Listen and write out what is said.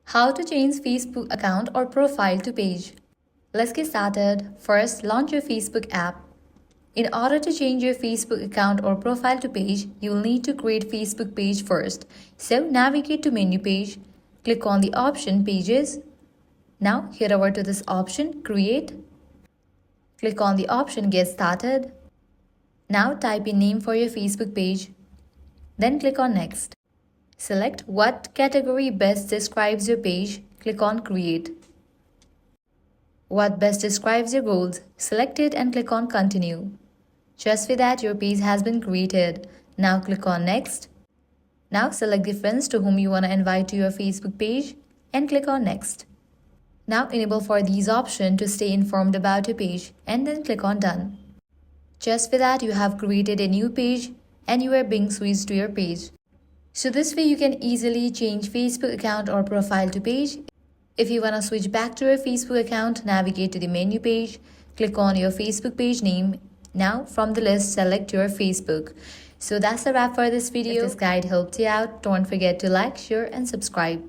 How to change Facebook account or profile to page. Let's get started. First, launch your Facebook app. In order to change your Facebook account or profile to page, you will need to create Facebook page first. So navigate to menu page, click on the option Pages. Now head over to this option Create. Click on the option Get Started. Now type in name for your Facebook page. Then click on Next. Select what category best describes your page. Click on Create. What best describes your goals? Select it and click on Continue. Just for that, your page has been created. Now click on Next. Now select the friends to whom you want to invite to your Facebook page and click on Next. Now enable for these options to stay informed about your page and then click on Done. Just for that, you have created a new page and you are being switched to your page. So this way you can easily change Facebook account or profile to page. If you want to switch back to your Facebook account, navigate to the menu page, click on your Facebook page name. Now from the list, select your Facebook. So that's a wrap for this video. If this guide helped you out, don't forget to like, share and subscribe.